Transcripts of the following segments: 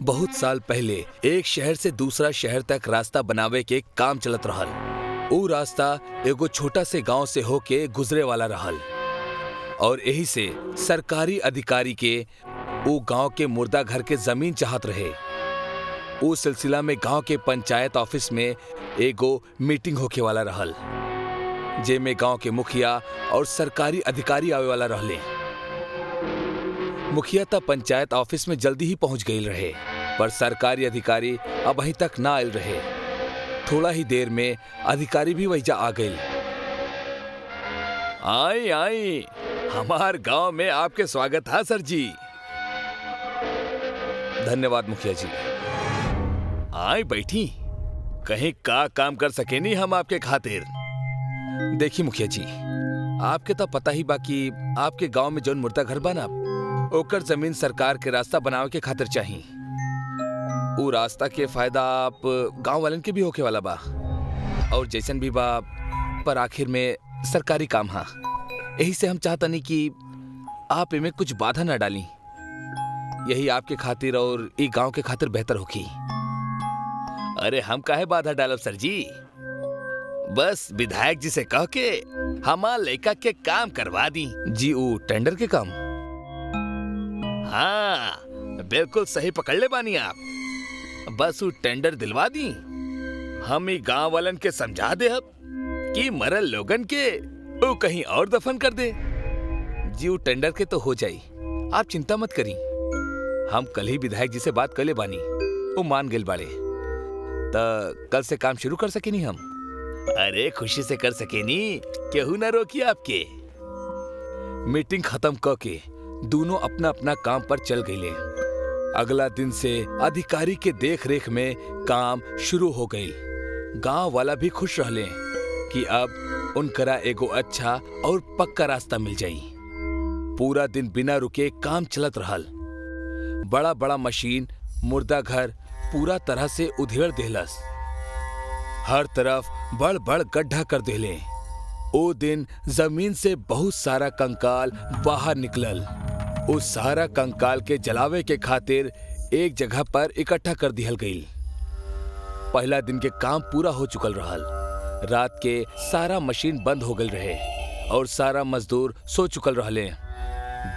बहुत साल पहले एक शहर से दूसरा शहर तक रास्ता बनावे के काम चलत रहल। ऊ रास्ता एगो छोटा से गांव से होके गुजरे वाला रहल और यही से सरकारी अधिकारी के ऊ गांव के मुर्दा घर के जमीन चाहत रहे। ऊ सिलसिला में गांव के पंचायत ऑफिस में एगो मीटिंग होके वाला रहल, जेमे गांव के मुखिया और सरकारी अधिकारी आवे वाला रहले। मुखिया ता पंचायत ऑफिस में जल्दी ही पहुंच गई रहे, पर सरकारी अधिकारी अब अभी तक ना आयल रहे। थोड़ा ही देर में अधिकारी भी वहीजा आ गए। आई आई, हमार गांव में आपके स्वागत है सर जी। धन्यवाद मुखिया जी। आई बैठी, कहीं का काम कर सके नहीं हम आपके खातिर। देखिए मुखिया जी, आपके तो पता ही बाकी आपके गांव में जौन मुर्दा घर बना ओकर जमीन सरकार के रास्ता बनावे के खातिर चाहिए। वो रास्ता के फायदा आप गांव वालन के भी होके वाला बा और जैसन भी बा, पर आखिर में सरकारी काम हा। यही से हम चाहता नहीं कि आप इनमें कुछ बाधा ना डाली। यही आपके खातिर और ई गांव के खातिर बेहतर होगी। अरे हम काहे बाधा डालब सर जी, बस विधायक जी से कह के हमार लड़का के काम करवा दी जी। वो टेंडर के काम? हाँ बिल्कुल सही पकड़ ले बानी आप। बस वो टेंडर दिलवा दी। हम ही गांव वालन के समझा दे अब कि मरल लोगन के वो कहीं और दफन कर दे जी। वो टेंडर के तो हो जाई, आप चिंता मत करी। हम कल ही विधायक जी से बात कर ले बानी, वो मान गए बाड़े। तो कल से काम शुरू कर सके नहीं हम? अरे खुशी से कर सके नहीं, केहू ना रोकी आपके। मीटिंग खत्म करके दोनों अपना अपना काम पर चल गए। अगला दिन से अधिकारी के देख रेख में काम शुरू हो गई। गांव वाला भी खुश रहले कि अब उनकरा एगो अच्छा और पक्का रास्ता मिल जाई। पूरा दिन बिना रुके काम चलत रहल। बड़ा बड़ा मशीन मुर्दा घर पूरा तरह से उधेड़ देहलस। हर तरफ बड़ बड़ गड्ढा कर देले। ओ दिन जमीन से बहुत सारा कंकाल बाहर निकलल। उस सारा कंकाल के जलावे के खातिर एक जगह पर इकट्ठा कर दिहल गई। पहला दिन के काम पूरा हो चुकल रहल। रात के सारा मशीन बंद हो गई रहे और सारा मजदूर सो चुकल रहले।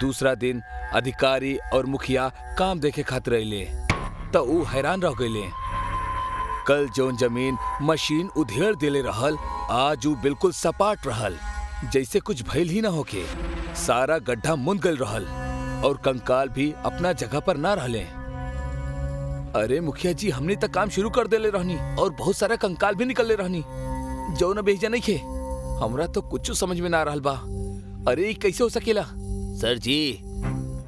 दूसरा दिन अधिकारी और मुखिया काम देखे खातिर अइले तो ऊ हैरान रह गए। कल जौन जमीन मशीन उधेड़ देले रहल, आज ऊ बिल्कुल सपाट रहल, जैसे कुछ भइल ही ना होके। सारा गड्ढा मुंद गल रहल और कंकाल भी अपना जगह पर ना रहले। अरे मुखिया जी, हमने तक काम शुरू कर देले रहनी और बहुत सारा कंकाल भी निकलले रहनी, जो न भेजा नहीं खे। हमरा तो कुछ समझ में ना रहल बा। अरे कैसे हो सकेला? सर जी,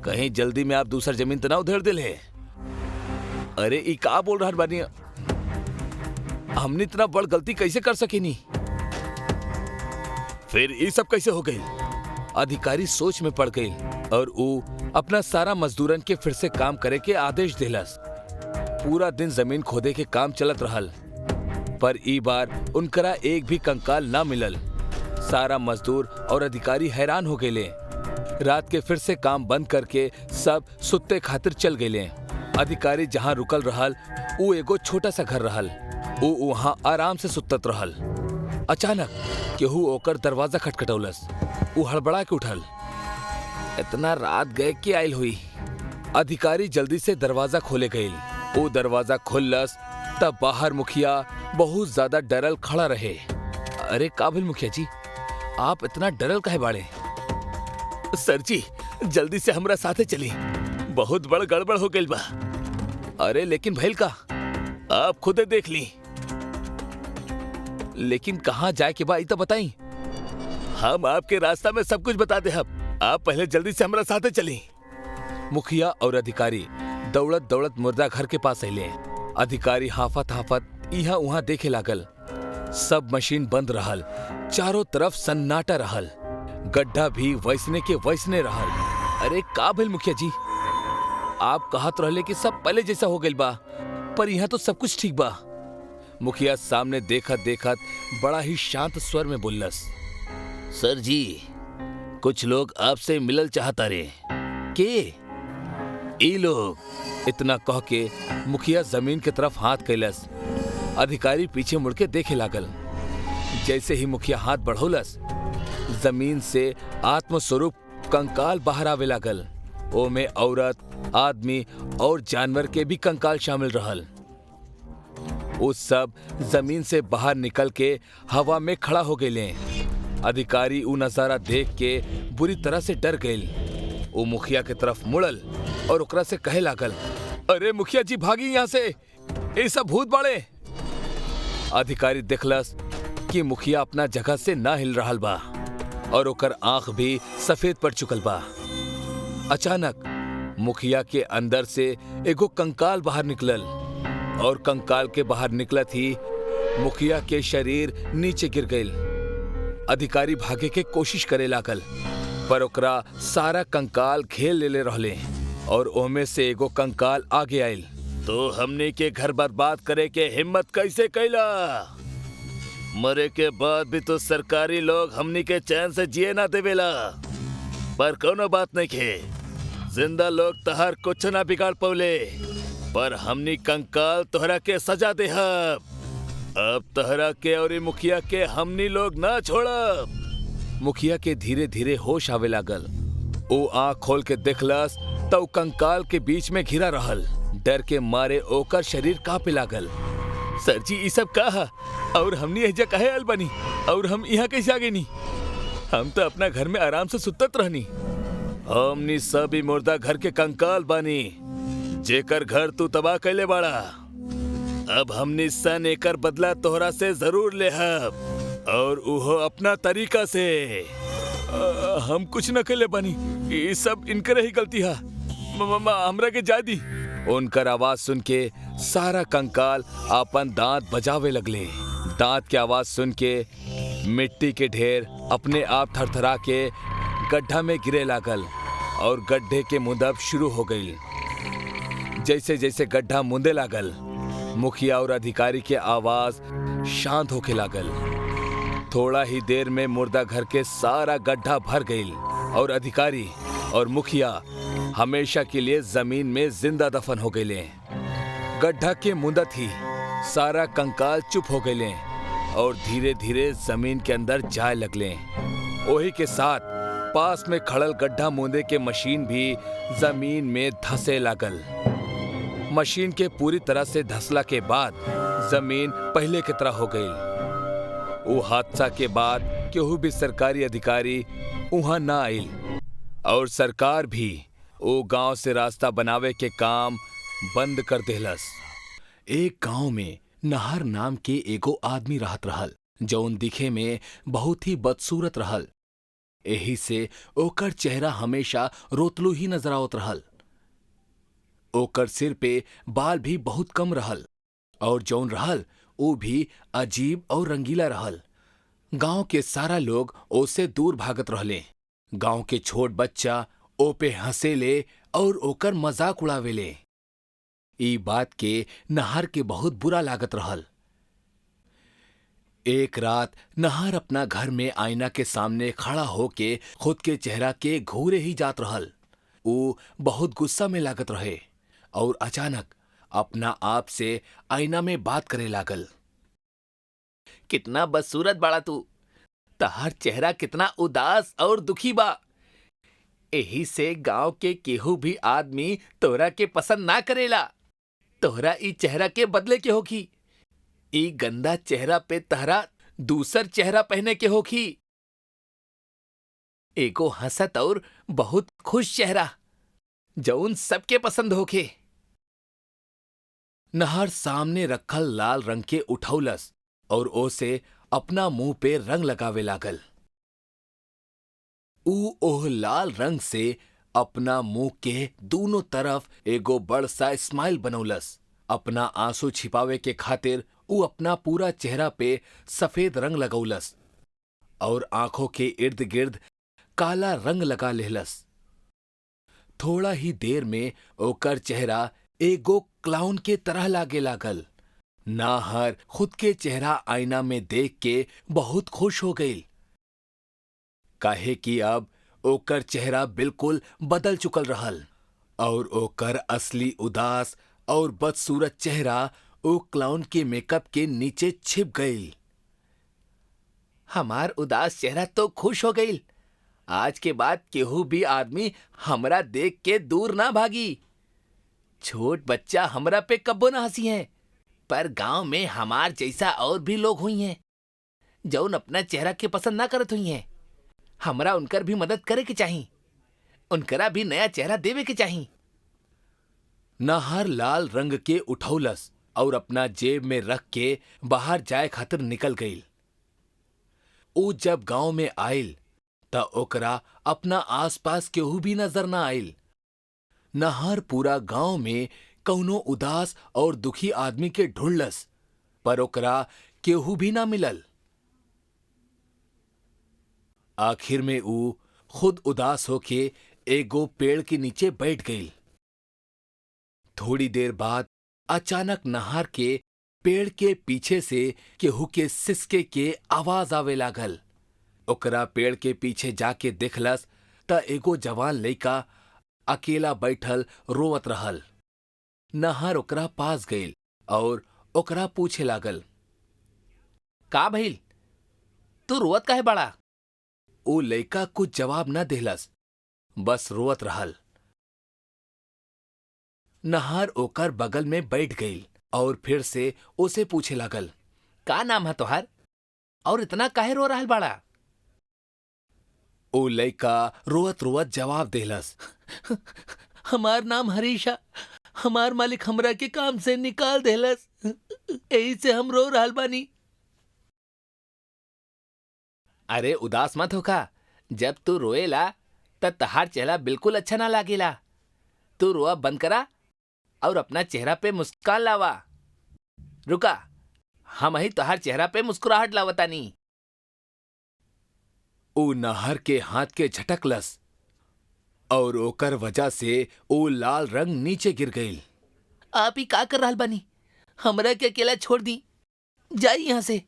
कहीं जल्दी में आप दूसरा जमीन तो ना उधेड़ देले? अरे ई का बोल रहा बानी? हमने इतना बड़ गलती कैसे कर सके नहीं? फिर ये सब कैसे हो गई? अधिकारी सोच में पड़ गई और वो अपना सारा मजदूरन के फिर से काम करे के आदेश देलस। पूरा दिन जमीन खोदे के काम चलत रहल, पर ई बार उनकरा एक भी कंकाल ना मिलल। सारा मजदूर और अधिकारी हैरान हो गए। रात के फिर से काम बंद करके सब सुत्ते खातिर चल गए। अधिकारी जहाँ रुकल रहल वो एगो छोटा सा घर रहल। वो वहाँ आराम से सुतत रहल। अचानक केहू ओकर दरवाजा खटखटौलस। वो हड़बड़ा के उठल। इतना रात गए के आयल हुई। अधिकारी जल्दी से दरवाजा खोले गए। वो दरवाजा खोलस तब बाहर मुखिया बहुत ज्यादा डरल खड़ा रहे। अरे काबिल मुखिया जी, आप इतना डरल काहे बाड़े? सर जी, जल्दी से हमरा साथे चली, बहुत बड़ गड़बड़ हो गई बा। अरे लेकिन भइल का, आप खुदे देख ली। लेकिन कहाँ जाए के बा ई तो बताई। हम आपके रास्ता में सब कुछ बता दे। आप पहले जल्दी से हमरा साथे चली। मुखिया और अधिकारी दौड़त दौड़त मुर्दा घर के पास अइले। अधिकारी हाफत हाफत यहाँ वहाँ देखे लागल। सब मशीन बंद रहल, चारों तरफ सन्नाटा रहल, गड्ढा भी वैसने के वैसने रहल। अरे का भइल मुखिया जी? आप कहत रहले कि सब पहले जैसा हो गइल बा, पर यहाँ तो सब कुछ ठीक बा। मुखिया सामने देखत देखत बड़ा ही शांत स्वर में बोलस। सर जी, कुछ लोग आपसे मिलल चाहता रे। के? ई लोग इतना कह के मुखिया जमीन की तरफ हाथ कैलस। अधिकारी पीछे मुड़ के देखे लागल। जैसे ही मुखिया हाथ बढ़ौलस, जमीन से आत्मस्वरूप कंकाल बाहर आवे लागल। ओमे औरत, आदमी और जानवर के भी कंकाल शामिल रहल। उस सब जमीन से बाहर निकल के हवा में खड़ा हो गए। अधिकारी उ नजारा देख के बुरी तरह से डर गए। वो मुखिया के तरफ मुड़ल और ओकरा से कहे लागल, अरे मुखिया जी भागी यहाँ से, ये सब भूत बाड़े। अधिकारी देखलस कि मुखिया अपना जगह से ना हिल रहल बा और ओकर आंख भी सफेद पड़ चुकल बा। अचानक मुखिया के अंदर से एगो कंकाल बाहर निकलल और कंकाल के बाहर निकलत ही मुखिया के शरीर नीचे गिर गईल। अधिकारी भागे के कोशिश करे लागल, पर ओकरा सारा कंकाल घेर लेले रहले और ओमे से एगो कंकाल आगे आयल। तो हमने के घर बर्बाद करे के हिम्मत कैसे कैला? मरे के बाद भी तो सरकारी लोग हमनी के चैन से जिए ना देवेला। पर कोनो बात नहीं के, जिंदा लोग तहर कुछ ना बिगाड़ पौले, पर हमनी कंकाल तोहरा के सजा दे। अब तोहरा के और मुखिया के हमनी लोग ना छोड़ब। मुखिया के धीरे धीरे होश आवे लागल। वो आंख खोल के देखलस तो कंकाल के बीच में घिरा रहल। डर के मारे ओकर शरीर कांपे लागल। सर जी ये सब कहा और हमनी एजा कहे आल बनी और हम यहाँ कैसे आ गए नी? हम तो अपना घर में आराम से सुतत रहनी। हमनी सब ही मुर्दा घर के कंकाल बानी, जेकर घर तू तबाह कैले बाड़ा। अब हमनी सन एकर बदला तोहरा से जरूर लेहब और उहो अपना तरीका से। हम कुछ न कैले बानी, ये सब इनकर ही गलती है। हमरा के जा दी। उनकर आवाज सुन के सारा कंकाल अपन दांत बजावे लगले। दांत की आवाज सुन के मिट्टी के ढेर अपने आप थरथरा के गड्ढा में गिरे लागल और गड्ढे के मुंदब शुरू हो गई। जैसे जैसे गड्ढा मुंदे लागल, मुखिया और अधिकारी के आवाज शांत होके लागल। थोड़ा ही देर में मुर्दा घर के सारा गड्ढा भर गई और अधिकारी और मुखिया हमेशा के लिए जमीन में जिंदा दफन हो गए। गड्ढा के मुंदत ही सारा कंकाल चुप हो गए और धीरे धीरे जमीन के अंदर जाए लगले। वही के साथ पास में खड़ल गड्ढा मुंदे के मशीन भी जमीन में धंसे लागल। मशीन के पूरी तरह से धंसला के बाद जमीन पहले की तरह हो गई। वो हादसा के बाद केहू भी सरकारी अधिकारी वहां ना आइल और सरकार भी वो गांव से रास्ता बनावे के काम बंद कर देहलस। एक गांव में नहर नाम के एगो आदमी रहत रहल, जौन दिखे में बहुत ही बदसूरत रहल। एही से ओकर चेहरा हमेशा रोतलू ही नजर आवत रहल। ओकर सिर पे बाल भी बहुत कम रहल और जौन रहल वो भी अजीब और रंगीला रहल। गांव के सारा लोग ओसे दूर भागत रहले। गांव के छोट बच्चा ओ पे हंसेले और ओकर मजाक उड़ावेले। ई बात के नहर के बहुत बुरा लागत रहल। एक रात नहर अपना घर में आईना के सामने खड़ा होके खुद के चेहरा के घूरे ही जात रहल। वो बहुत गुस्सा में लागत रहे और अचानक अपना आप से आईना में बात करे लागल। कितना बदसूरत बाड़ा तू, तहार चेहरा कितना उदास और दुखी बा। एही से गांव के केहू भी आदमी तोरा के पसंद ना करेला। तोहरा ई चेहरा के बदले के होखी। ई गंदा चेहरा पे तहरा दूसर चेहरा पहने के होखी। एगो हंसत और बहुत खुश चेहरा, जौन सबके पसंद होखे। नहर सामने रखल लाल रंग के उठौलस और ओसे अपना मुंह पे रंग लगावे लागल। ऊ ओह लाल रंग से अपना मुंह के दोनों तरफ एगो बड़ सा स्माइल बनौलस। अपना आंसू छिपावे के खातिर ऊ अपना पूरा चेहरा पे सफेद रंग लगौलस और आंखों के इर्द गिर्द काला रंग लगा लेहलस। थोड़ा ही देर में ओकर चेहरा एगो क्लाउन के तरह लागे लागल। नाहर खुद के चेहरा आईना में देख के बहुत खुश हो गई, काहे कि अब ओकर चेहरा बिल्कुल बदल चुकल रहल और ओकर असली उदास और बदसूरत चेहरा ओ क्लाउन के मेकअप के नीचे छिप गई। हमार उदास चेहरा तो खुश हो गई। आज के बाद केहू भी आदमी हमरा देख के दूर ना भागी। छोट बच्चा हमरा पे कब्बो ना हंसी है, पर गांव में हमार जैसा और भी लोग हुई हैं जौन अपना चेहरा के पसंद ना करत हुई हैं। हमरा उनकर भी मदद करे के चाही, उनकरा भी नया चेहरा देवे के चाही। नाहर लाल रंग के उठौलस और अपना जेब में रख के बाहर जाए खातिर निकल गई। ऊ जब गांव में आयल त ओकरा अपना आसपास केहू भी नजर ना आयल। नाहर पूरा गांव में कौनो उदास और दुखी आदमी के ढूंढलस, पर ओकरा केहू भी ना मिलल। आखिर में ऊ खुद उदास होके एगो पेड़ के नीचे बैठ गई। थोड़ी देर बाद अचानक नाहर के पेड़ के पीछे से केहू के सिसके के आवाज आवे लागल। ओकरा पेड़ के पीछे जाके देखलस त एगो जवान लइका अकेला बैठल रोवत रहल। नाहर ओकरा पास गईल और ओकरा पूछे लागल, का भइल, तू रोवत काहे बाड़ा? ऊ लइका कुछ जवाब न देहलस, बस रोवत रहल। नाहर ओकर बगल में बैठ गई और फिर से उसे पूछे लागल, का नाम है तोहार और इतना काहे रो रहल बाड़ा? ओ लइका रोवत रोवत जवाब देहलस, हमार नाम हरीशा, हमार मालिक हमरा के काम से निकाल देहलस, यही से हम रो रहल बानी। अरे उदास मत होखा, जब तू रोएला त तहार चेहरा बिल्कुल अच्छा ना लागेला। तू रोआ बंद करा और अपना चेहरा पे मुस्कान लावा। रुका, हम ही तोहार चेहरा पे मुस्कुराहट लावतानी। ऊ नाहर के हाथ के झटकलस और ओकर वजह से ऊ लाल रंग नीचे गिर गई। आप ही का कर रहल बानी? हमरा के अकेला छोड़ दी, जाई यहाँ से।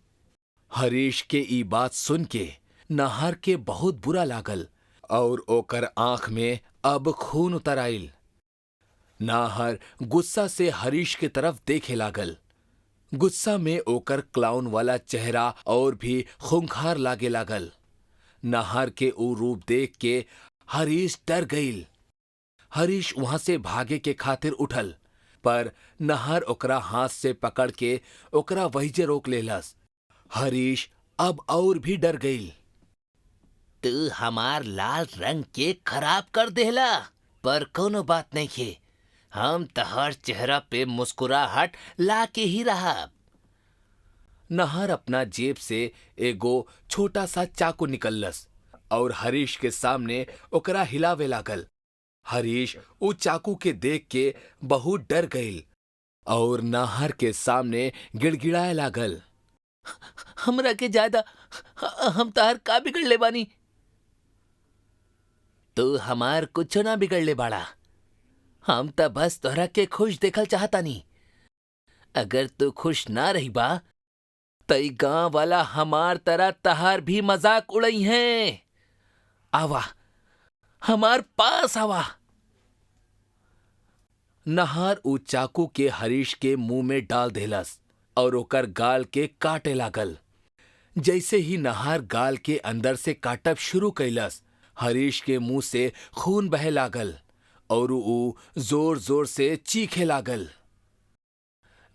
हरीश के ई बात सुन के नाहर के बहुत बुरा लागल और ओकर आंख में अब खून उतर आइल। नाहर गुस्सा से हरीश के तरफ देखे लागल। गुस्सा में ओकर क्लाउन वाला चेहरा और भी खूंखार लागे लागल। नाहर के ऊ रूप देख के हरीश डर गईल। हरीश वहां से भागे के खातिर उठल, पर नाहर ओकरा हाथ से पकड़ के ओकरा वहीजे रोक लेलस। हरीश अब और भी डर गईल। तू हमार लाल रंग के खराब कर देहला, पर कोनो बात नहीं है, हम तहार चेहरा पे मुस्कुराहट ला के ही रहा। नाहर अपना जेब से एगो छोटा सा चाकू निकललस और हरीश के सामने ओकरा हिलावे लागल। हरीश ऊ चाकू के देख के बहुत डर गईल और नाहर के सामने गिड़गिड़ाए लागल, हमरा के ज्यादा, हम तार का बिगड़ ले बानी? तू हमार कुछ ना बिगड़ ले बाड़ा, हम त बस तोहरा के खुश देखल चाहतानी। अगर तू खुश ना रही बा तई गांव वाला हमार तरह तहार भी मजाक उड़ई हैं। आवा, हमार पास आवा। नाहर ऊ चाकू के हरीश के मुंह में डाल देलस और ओकर गाल के काटे लागल। जैसे ही नाहर गाल के अंदर से काटब शुरू कैलस, हरीश के मुंह से खून बहे लागल और ऊ जोर जोर से चीखे लागल।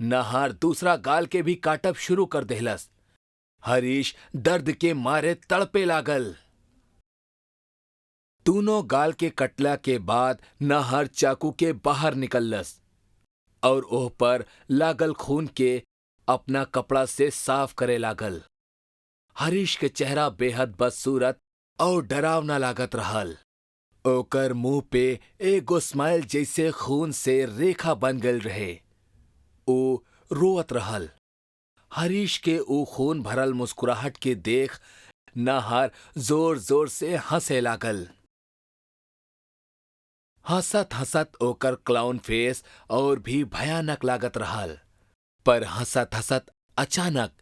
नाहर दूसरा गाल के भी काटब शुरू कर देहलस। हरीश दर्द के मारे तड़पे लागल। दोनों गाल के कटला के बाद नाहर चाकू के बाहर निकललस और ओह पर लागल खून के अपना कपड़ा से साफ करे लागल। हरीश के चेहरा बेहद बदसूरत और डरावना लागत रहल। ओकर मुंह पे एगो स्माइल जैसे खून से रेखा बन गल रहे। ओ रोवत रहल। हरीश के ऊ खून भरल मुस्कुराहट के देख नाहर जोर जोर से हंसे लागल। हंसत हंसत ओकर क्लाउन फेस और भी भयानक लागत रहल। पर हंसत हंसत अचानक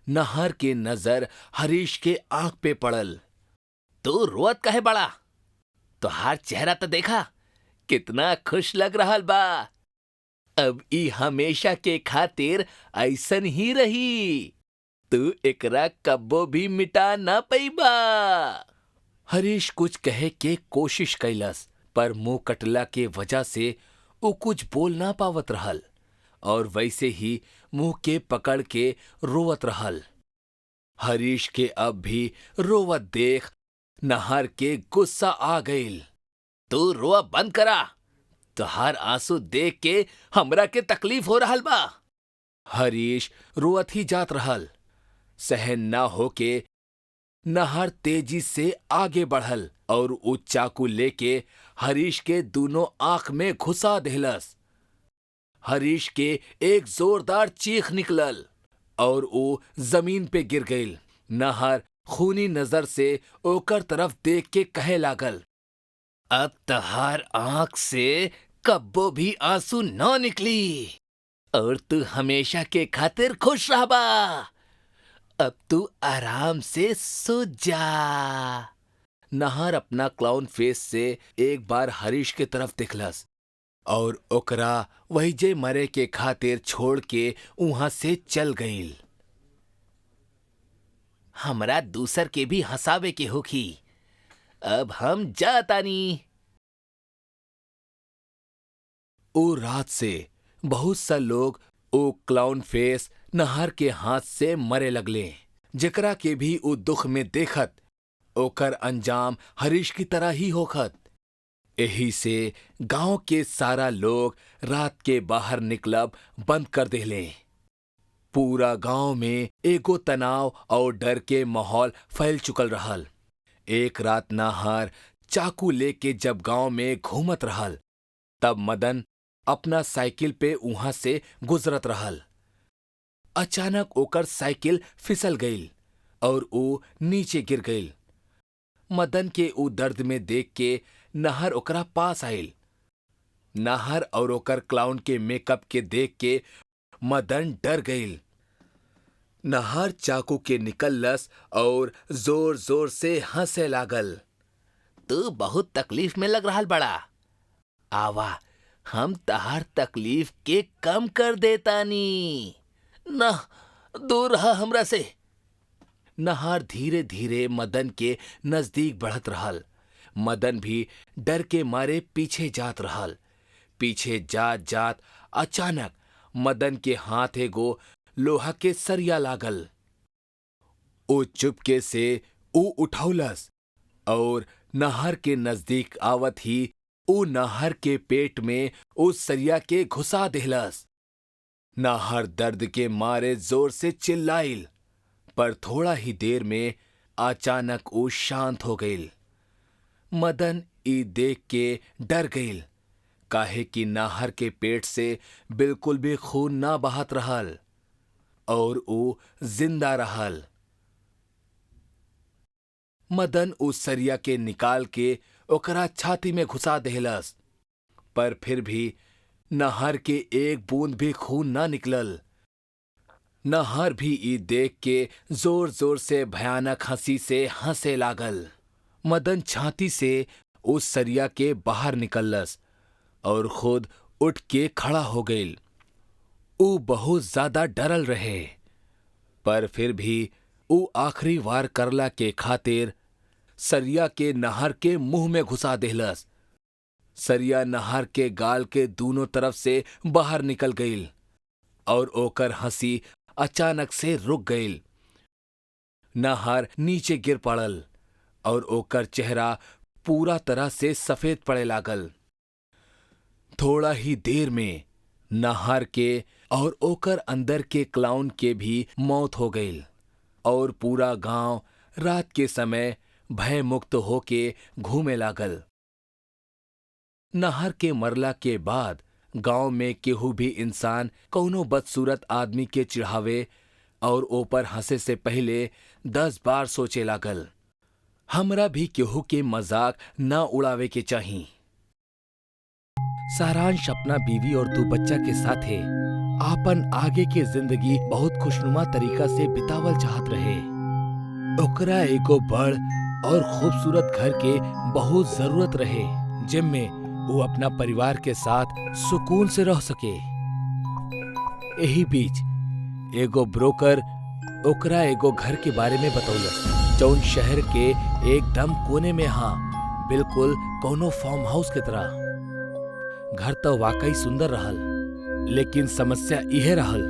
नाहर के नजर हरीश के आंख पे पड़ल। तू रोवत काहे बड़ा? तोहार चेहरा तो देखा, कितना खुश लग रहा बा। अब ई हमेशा के खातिर ऐसन ही रही। तू एकरा कब्बो भी मिटा ना पैबा। हरीश कुछ कहे के कोशिश कैलस, पर मुंह कटला के वजह से वो कुछ बोल ना पावत रहल और वैसे ही मुंह के पकड़ के रोवत रहल। हरीश के अब भी रोवत देख नहार के गुस्सा आ गईल। तू रोआ बंद करा, तुहार आंसू देख के हमरा के तकलीफ हो रहल बा। हरीश रोवत ही जात रहल। सहन ना होके नहार तेजी से आगे बढ़ल और उ चाकू लेके हरीश के दोनों आंख में घुसा देहलस। हरीश के एक जोरदार चीख निकलल और वो जमीन पे गिर गईल। नहार खूनी नजर से ओकर तरफ देख के कहे लागल, अब तहार आंख से कब्बो भी आंसू न निकली और तू हमेशा के खातिर खुश रहबा। अब तू आराम से सो जा। नहार अपना क्लाउन फेस से एक बार हरीश के तरफ देखलस और ओकरा वही जे मरे के खातिर छोड़ के वहां से चल गईल। हमरा दूसर के भी हंसावे के होखी। अब हम जातानी। ओ रात से बहुत सा लोग ओ क्लाउन फेस नहार के हाथ से मरे लगले। जेकरा के भी ओ दुख में देखत ओकर अंजाम हरीश की तरह ही होखत। यही से गांव के सारा लोग रात के बाहर निकलब बंद कर देले। पूरा गांव में एगो तनाव और डर के माहौल फैल चुकल रहल। एक रात नहार चाकू लेके जब गांव में घूमत रहल, तब मदन अपना साइकिल पे वहां से गुजरत रहल। अचानक ओकर साइकिल फिसल गईल और वो नीचे गिर गईल। मदन के ऊ दर्द में देख के नहर ओकरा पास आईल। नहर और ओकर क्लाउन के मेकअप के देख के मदन डर गईल। नहर चाकू के निकललस और जोर जोर से हंसे लागल। तू बहुत तकलीफ में लग रहा बड़ा। आवा हम तहार तकलीफ के कम कर देतानी। न दूर रहा हमरा से। नहार धीरे धीरे मदन के नजदीक बढ़त रहल। मदन भी डर के मारे पीछे जात रहल। पीछे जात जात अचानक मदन के हाथ एगो लोहा के सरिया लागल। ओ चुपके से ऊ उठौलस और नहर के नजदीक आवत ही ऊ नहर के पेट में उस सरिया के घुसा देहलस। नहर दर्द के मारे जोर से चिल्लाइल, पर थोड़ा ही देर में अचानक वो शांत हो गईल। मदन ई देख के डर गईल, काहे कि नहर के पेट से बिल्कुल भी खून ना बहत रहल और वो जिंदा रहल। मदन उस सरिया के निकाल के ओकरा छाती में घुसा देहलस, पर फिर भी नहर के एक बूंद भी खून ना निकलल। नहर भी ई देख के जोर जोर से भयानक हंसी से हंसे लागल। मदन छाती से उस सरिया के बाहर निकललस और खुद उठ के खड़ा हो गईल। ऊ बहुत ज्यादा डरल रहे, पर फिर भी ऊ आखिरी वार करला के खातिर सरिया के नहर के मुंह में घुसा देहलस। सरिया नहर के गाल के दोनों तरफ से बाहर निकल गईल और ओकर हंसी अचानक से रुक गईल। नहर नीचे गिर पड़ल और ओकर चेहरा पूरा तरह से सफेद पड़े लागल। थोड़ा ही देर में नहर के और ओकर अंदर के क्लाउन के भी मौत हो गईल और पूरा गांव रात के समय भय मुक्त होके घूमे लागल। नहर के मरला के बाद गांव में केहू भी इंसान कौनो बदसूरत आदमी के चिढ़ावे और ऊपर हंसे से पहले 10 बार सोचे लागल। हमरा भी केहू के मजाक ना उड़ावे के चाही। सारांश अपना बीवी और 2 बच्चा के साथे आपन आगे के जिंदगी बहुत खुशनुमा तरीका से बितावल चाहत रहे। ओकरा एगो बड़ और खूबसूरत घर के बहुत जरूरत रहे, जिनमें वो अपना परिवार के साथ सुकून से रह सके। यही बीच एगो ब्रोकर ओकरा एगो घर के बारे में बतौलस जौन शहर के एकदम कोने में, हाँ बिल्कुल कोनो फार्म हाउस के तरह। घर तो वाकई सुंदर रहल, लेकिन समस्या यह रहल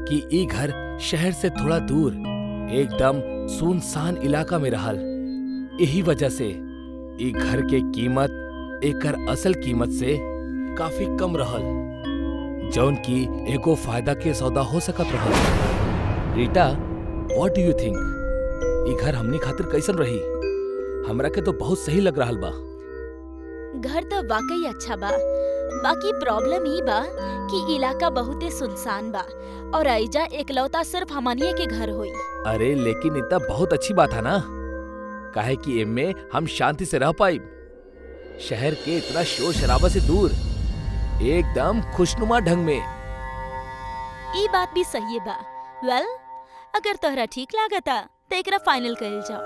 कि ई घर शहर से थोड़ा दूर एकदम सुनसान इलाका में रहल। यही वजह से ई घर के कीमत एकर असल कीमत से काफी कम रहल, जौन की एगो फायदा के सौदा हो सकत रहल। Rita, what do you think? ई घर हमनी खातिर कैसन रही? हमरा के तो बहुत सही लग रहल बा। घर तो वाकई अच्छा बा, बाकी प्रॉब्लम ही बा कि इलाका बहुते सुनसान बा और आइजा एकलौता सिर्फ हमनिए के घर होई। अरे लेकिन इतना बहुत अच्छी बात है ना, काहे कि इनमें हम शांति से रह पाई। शहर के इतना शोर शराबा से दूर, एकदम खुशनुमा ढंग में। ई बात भी सही बा। वेल, अगर तोहरा ठीक लागता तो एकरा फाइनल कइल जाओ।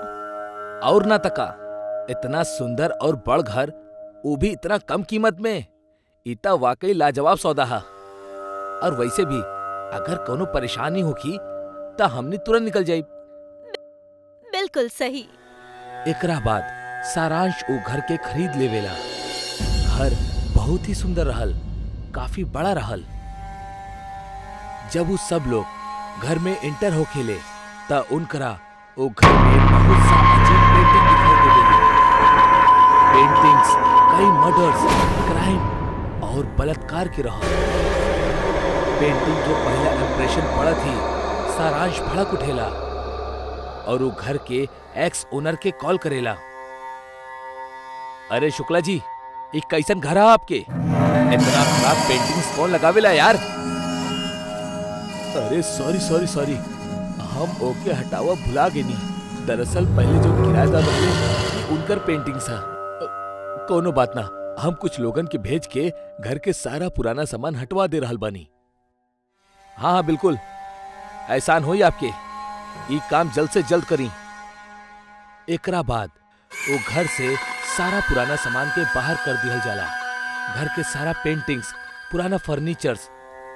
और ना तका, इतना सुंदर और बड़ घर, वो भी इतना कम कीमत में, इतना वाकई लाजवाब सौदा है। और वैसे भी अगर कोनो परेशानी होगी तो हमने तुरंत निकल जाए। बिल्कुल सही। एकरा बाद सारांश वो घर के खरीद लेवेला। घर बहुत ही सुंदर रहल, काफी बड़ा रहल। जब वो सब लोग घर में एंटर होखेले त उनकरा वो घर में बहुत सा अजीब पेंटिंग दिखाई देवेली। पेंटिंग्स कई मर्डर्स, क्राइम और बलात्कार की रहल। पेंटिंग जो पहला इंप्रेशन पड़त ही सारांश भड़क उठेला और वो घर के एक्स ओनर के कॉल करेला। अरे शुक्ला जी, एक कैसन घर है आपके? इतना खराब पेंटिंग्स कौन लगावेला यार? अरे सॉरी, हम ओके हटावा भुला गए नहीं। दरअसल पहले जो किराएदार रहे उनकर पेंटिंग्स है। कोनो बात ना, हम कुछ लोगन के भेज के घर के सारा पुराना सामान हटवा दे रहल बानी। हाँ बिल्कुल, एहसान होई आपके। ये काम जल्द से जल्द करी। एकरा बाद वो घर से सारा पुराना सामान के बाहर कर दिया जाला। घर के सारा पेंटिंग्स, पुराना फर्नीचर्स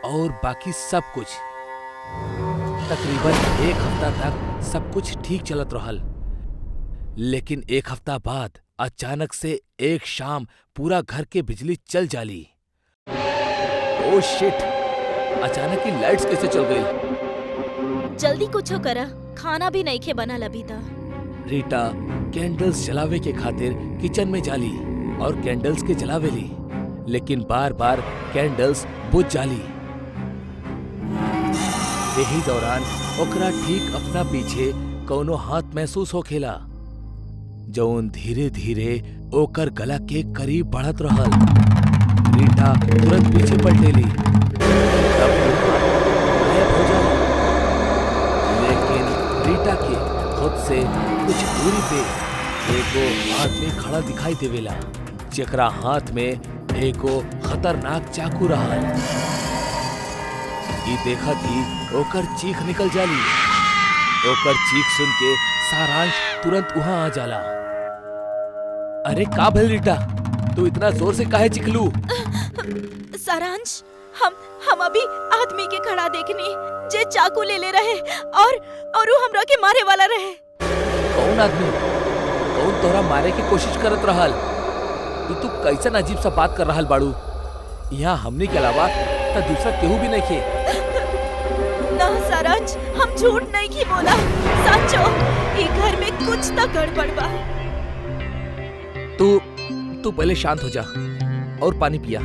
और बाकी सब कुछ। तकरीबन एक हफ्ता तक सब कुछ ठीक चलत रहल, लेकिन एक हफ्ता बाद अचानक से एक शाम पूरा घर के बिजली चल जाली। Oh shit! अचानक ही लाइट्स कैसे चल गई? जल्दी कुछो करा, खाना भी नहीं खे बनल अभी तक। रीटा कैंडल्स जलावे के खातिर किचन में जाली और कैंडल्स के जलावेली, लेकिन बार बार कैंडल्स बुझ जाली। यही दौरान ओकरा ठीक अपना पीछे कोनो हाथ महसूस होखेला, जौन धीरे धीरे ओकर गला के करीब बढ़त रहल। रीटा तुरंत पीछे पलटेली, तब गायब हो जाला। लेकिन रीटा के खुद से कुछ दूरी पे एगो आदमी खड़ा दिखाई देवेला, जेकरा हाथ में एगो खतरनाक चाकू रहल। ई देखत ही ओकर चीख निकल जाली। ओकर चीख सुन के सारांश तुरंत वहां आ जाला। अरे का भइल रीटा, तू इतना जोर से काहे चिखलू? सारांश, हम अभी आदमी के खड़ा देखनी जे चाकू ले रहे और वो हमरा के मारे वाला रहे। कौन आदमी? कौन तोहरा मारे की कोशिश करत रहल? तू कैसन अजीब सा बात कर रहल बाड़ू? यहाँ हमने के अलावा तो दूसरा केहू भी नहीं खे। ना सारांश, हम झूठ नहीं की बोला, सचो ये घर में कुछ तो गड़बड़ बा। तू पहले शांत हो जा और पानी पिया।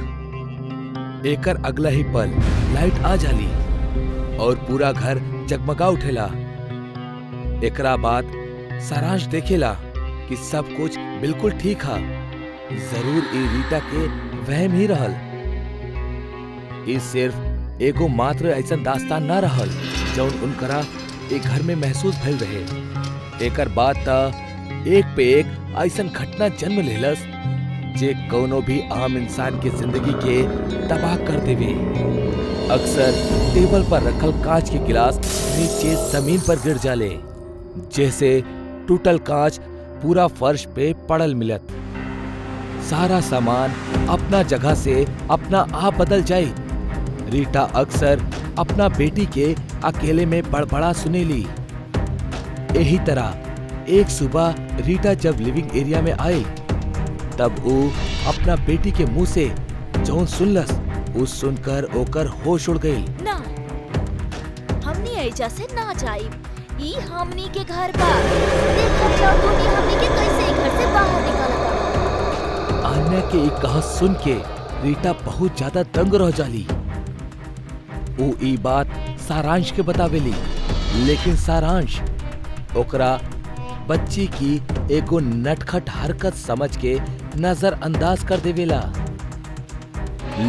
एकर अगला ही पल लाइट आ जाली और पूरा घर जगमगा उठेला। एकरा बाद सारांश देखेला कि सब कुछ बिल्कुल ठीक है। जरूर ई रीटा के वहम ही रहल। ई सिर्फ एगो मात्र ऐसा दास्तान ना रहल जौन उनकरा एक घर में महसूस भइल रहे। एकर बाद त एक पे एक ऐसन घटना जन्म लेलस जे कोनो भी आम इंसान के जिंदगी के तबाह कर देवे। अक्सर टेबल पर रखल कांच के गिलास नीचे जमीन पर गिर जाले, जैसे टूटल कांच पूरा फर्श पे पड़ल मिलत। सारा सामान अपना जगह से अपना आप बदल जाए। रीटा अक्सर अपना बेटी के अकेले में बड़बड़ा सुनेली। यही तरह एक सुबह रीटा जब लिविंग एरिया में आई तब वो अपना बेटी के मुंह से जौन सुनलस उस सुनकर ओकर होश उड़ गई। ना, हमनी ऐजा से ना जाई। ई हमनी के घर बा। देखत जाओ तुम हमनी के कैसे घर से बाहर निकलता। आन्या के एक कहा सुन के रीटा बहुत ज्यादा दंग रह जाली। वो ई बात सारांश के बतावेली, लेकिन सारांश ओकरा बच्ची की एगो नटखट हरकत समझ के नजरअंदाज कर देवेला।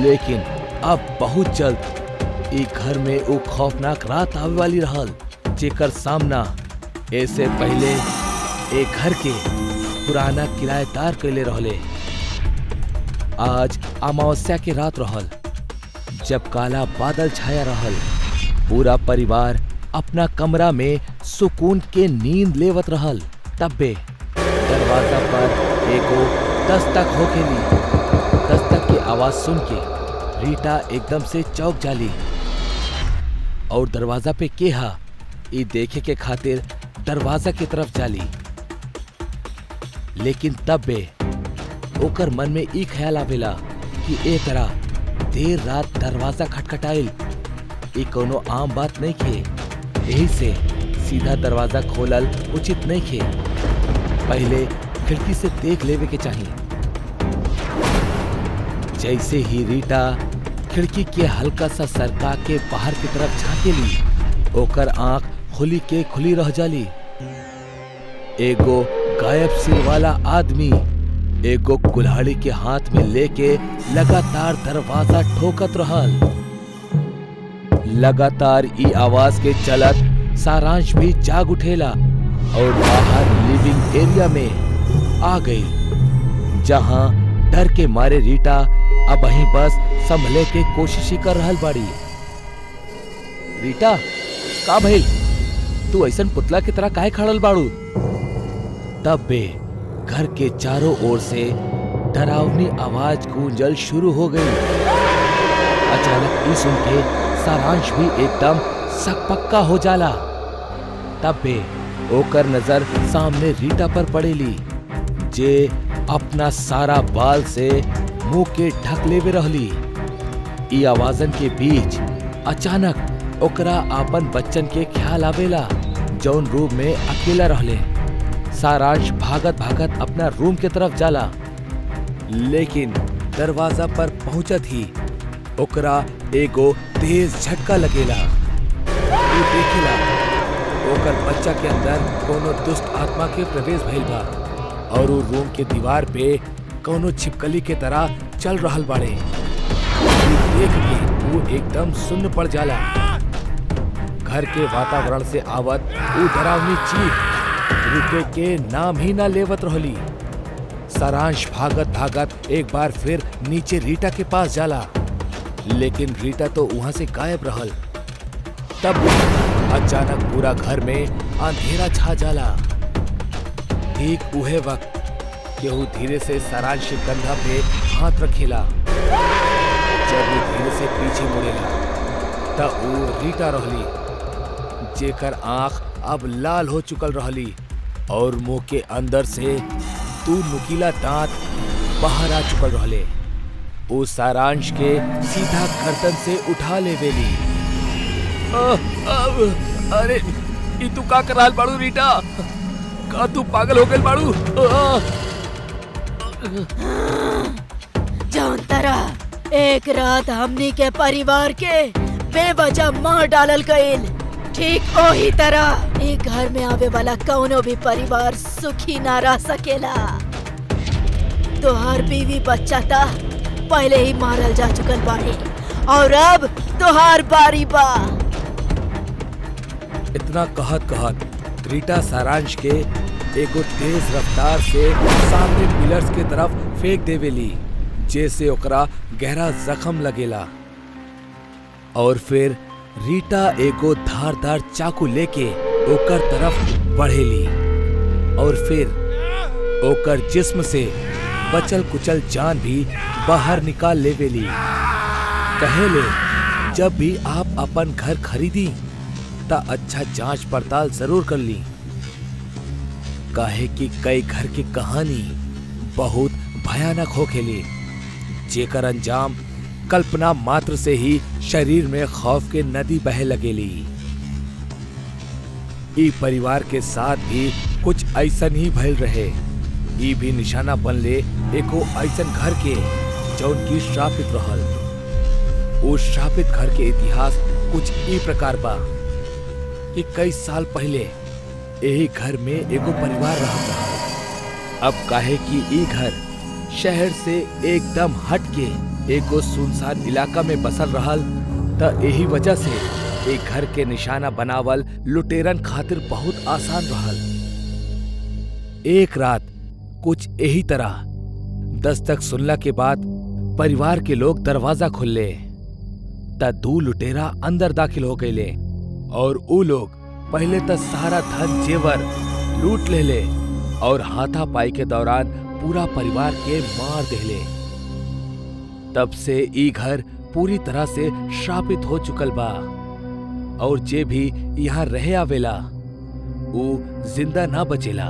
लेकिन अब बहुत जल्द ई घर में वो खौफनाक रात आवे वाली रहल जेकर सामना ऐसे पहले एक घर के पुराना किराएदार कैले रहले। आज अमावस्या के रात रहल जब काला बादल छाया रहल। पूरा परिवार अपना कमरा में सुकून के नींद लेवत रहल। तब्बे दरवाजा पर एगो दस्तक होखेली। दस्तक की आवाज सुन के रीटा एकदम से चौंक जाली और दरवाजा पे केहा ई देखे के खातिर दरवाजा की तरफ जाली। लेकिन तब्बे ओकर मन में ई ख्याल आवेला कि ए तरह देर रात दरवाजा खटखटाइल ई कोनो आम बात नहीं खे। यही से सीधा दरवाजा खोलल उचित नहीं खे। पहले खिड़की से देख लेवे के चाहिए। जैसे ही रीटा खिड़की के हल्का सा सरका के बाहर की तरफ झांकेली ओकर आंख खुली के खुली रह जाली। एगो गायब सिर वाला आदमी एगो कुल्हाड़ी के हाथ में लेके लगातार दरवाजा ठोकत रहल। लगातार ई आवाज के चलत सारांश भी जाग उठेला और बाहर लिविंग एरिया में आ गई, जहां डर के मारे रीटा अब वहीं बस संभले के कोशिश ही कर रहल बाड़ी। रीटा, का भइल? तू ऐसन पुतला की तरह काहे खड़ल बाड़ू? तब बे घर के चारों ओर से डरावनी आवाज गूंजल शुरू हो गई। अचानक ई सुन के सारांश भी एकदम सकपक्का हो जाला। तब बे ओकर नजर सामने रीटा पर पड़ेली जे अपना सारा बाल से मुंह के ढक लेवे रहली। ई आवाजन के बीच अचानक ओकरा आपन बच्चन के ख्याल आवेला जौन रूम में अकेला रहले। सारांश भागत भागत अपना रूम के तरफ जाला, लेकिन दरवाजा पर पहुंचत ही ओकरा एगो तेज झटका लगेला। वो देखेला ओकर बच्चा के अंदर कोनो दुष्ट आत्मा के प्रवेश भइल बा और वो रूम के दीवार पे कोनो छिपकली के तरह चल रहल बाड़े। देख के वो एकदम सुन्न पड़ जाला। घर के वातावरण से आवत वो डरावनी चीख रुके के नाम ही ना लेवत रहली। सारांश भागत भागत एक बार फिर नीचे रीटा के पास जाला, लेकिन रीटा तो वहां से गायब रहल। तब अचानक पूरा घर में अंधेरा छा जाला। ठीक उहे वक्त केहू धीरे से सारांश के कंधा पे हाथ रखेला। जब वो धीरे से पीछे मुड़ेला तब वो रीटा रहली जेकर आंख अब लाल हो चुकल रहली और मुंह के अंदर से दो नुकीला दांत बाहर आ चुकल रहले। वो सारांश के सीधा गर्दन से उठा लेवेली। अरे ई तू का कर रहल बाड़ू रीटा? का तू पागल हो गइल बाड़ू? जौन तरह एक रात हमनी के परिवार के बेवजह मार डालल गइल, ठीक ओही तरह एक घर में आवे वाला कौनो भी परिवार सुखी ना रह सकेला। तोहार बीवी बच्चा था पहले ही मारल जा चुकल बाड़ी और अब तोहार बारी बा। इतना कहत कहत रीटा सारांश के एगो तेज रफ्तार से सामने पिलर्स के तरफ फेंक देवेली जैसे ओकरा गहरा जख्म लगेला। और फिर रीटा एगो धारदार चाकू लेके ओकर तरफ बढ़ेली और फिर ओकर जिस्म से बचल कुचल जान भी बाहर निकाल लेवेली। कहेले जब भी आप अपन घर खरीदी ता अच्छा जांच पड़ताल जरूर कर ली, काहे कि कई घर की कहानी बहुत भयानक होखेली, जेकर अंजाम कल्पना मात्र से ही शरीर में खौफ के नदी बहे लगेली। ई परिवार के साथ भी कुछ ऐसन ही भइल रहे। ई भी निशाना बनले एको ऐसन घर के जौन की श्रापित रहल। उस श्रापित घर के इतिहास कुछ ई प्रकार बा कि कई साल पहले यही घर में एगो परिवार रहत रहल। अब काहे कि ई घर शहर से एकदम हट के एगो सुनसान इलाका में बसल रहल, त यही वजह से एक घर के निशाना बनावल लुटेरन खातिर बहुत आसान रहल। एक रात कुछ यही तरह दस्तक सुनला के बाद परिवार के लोग दरवाजा खोले त दू लुटेरा अंदर दाखिल हो गए और ऊ लोग पहले त सारा धन जेवर लूट ले और हाथापाई के दौरान पूरा परिवार के मार देले। तब से ई घर पूरी तरह से श्रापित हो चुकल बा और जे भी यहाँ रहे आवेला ऊ जिंदा ना बचेला।